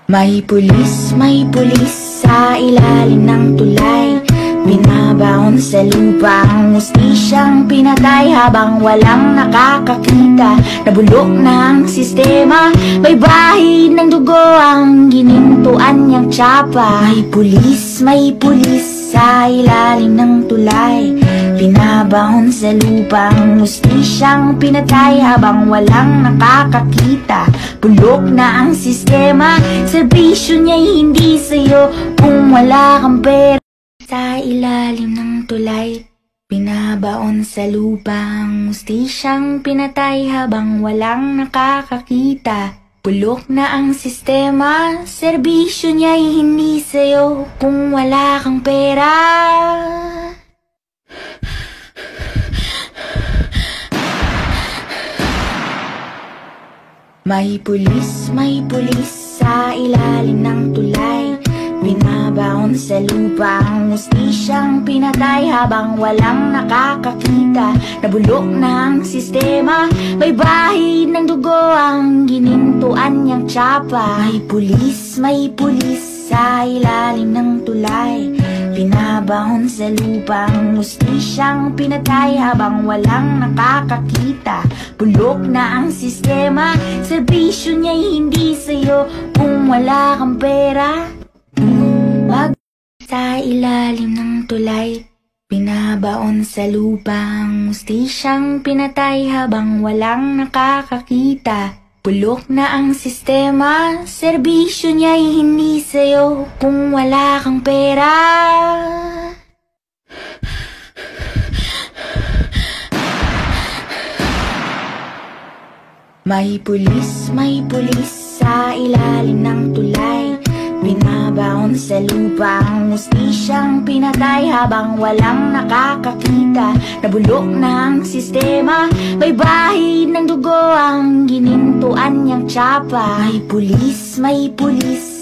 May pulis sa ilalim ng tulay. Binabaon sa lupa ang hustisyang pinatay habang walang nakakakita. Nabulok ng sistema, may bahid ng dugo ang ginintuan niyang tsapa. May pulis sa ilalim ng tulay. Binabaon sa lupa ang hustisyang pinatay habang walang nakakakita. Bulok na ang sistema, serbisyo niya'y hindi sa'yo kung wala kang pera. Sa ilalim ng tulay, binabaon sa lupa ang hustisyang pinatay habang walang nakakakita. Bulok na ang sistema, serbisyo niya'y hindi sa'yo kung wala kang pera. May pulis sa ilalim ng tulay. Binabaon sa lupa ang hustisyang pinatay habang walang nakakakita. Nabulok ng sistema, may bahid ng dugo ang ginintuan niyang tsapa. May pulis sa ilalim ng tulay. Binabaon sa lupa ang hustisyang pinatay habang walang nakakakita. Bulok na ang sistema, serbisyo niya'y hindi sa'yo kung wala kang pera. Sa ilalim ng tulay, binabaon sa lupa ang hustisyang pinatay habang walang nakakakita. Bulok na ang sistema, serbisyo niya'y hindi sa'yo kung wala kang pera. May pulis sa ilalim ng tulay. Binabaon sa lupa ang hustisyang pinatay habang walang nakakakita. Nabulok ng sistema, may bahid ng dugo ang ginintuan niyang tsapa. May pulis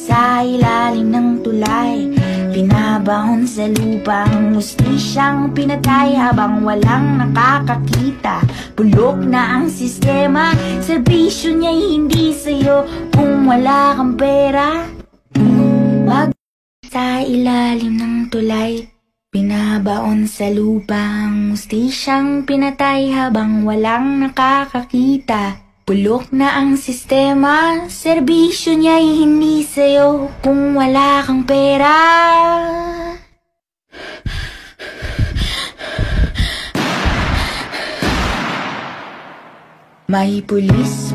sa ilalim ng tulay. Binabaon sa lupa ang hustisyang pinatay habang walang nakakakita. Bulok na ang sistema, serbisyo niya'y hindi sa'yo kung wala kang pera. Sa ilalim ng tulay, binabaon sa lupa ang hustisyang pinatay habang walang nakakakita. Bulok na ang sistema, serbisyo niya'y hindi sa'yo kung wala kang pera. May pulis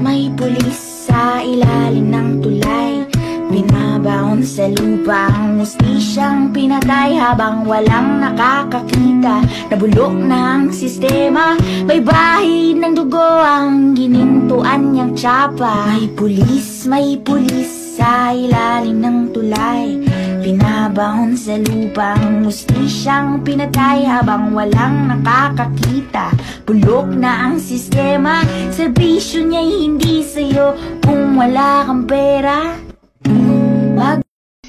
sa ilalim ng tulay. Binabaon sa lupa ang hustisyang pinatay habang walang nakakakita. Nabulok ng sistema, may bahid ng dugo ang ginintuan niyang tsapa. May pulis sa ilalim ng tulay. Binabaon sa lupa ang hustisyang pinatay habang walang nakakakita. Bulok na ang sistema, serbisyo niya'y hindi sa'yo kung wala kang pera.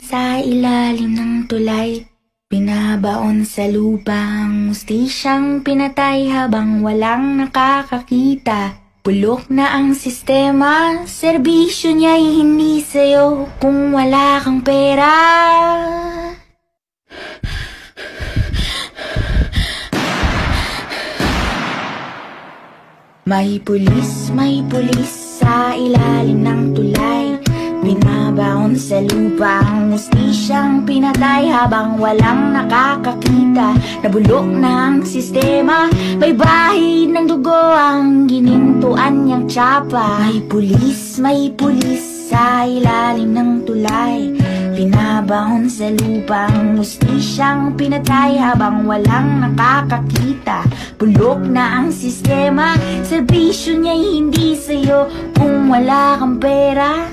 Sa ilalim ng tulay, binabaon sa lupa ang hustisyang pinatay habang walang nakakakita. Bulok na ang sistema, serbisyo niya'y hindi sa'yo kung wala kang pera. May pulis sa ilalim ng tulay. Binabaon sa lupa ang hustisyang pinatay habang walang nakakakita. Nabulok ng sistema, may bahid ng dugo ang ginintuan niyang tsapa. May pulis sa ilalim ng tulay. Binabaon sa lupa ang hustisyang pinatay habang walang nakakakita. Bulok na ang sistema, serbisyo niya'y hindi sa'yo kung wala kang pera.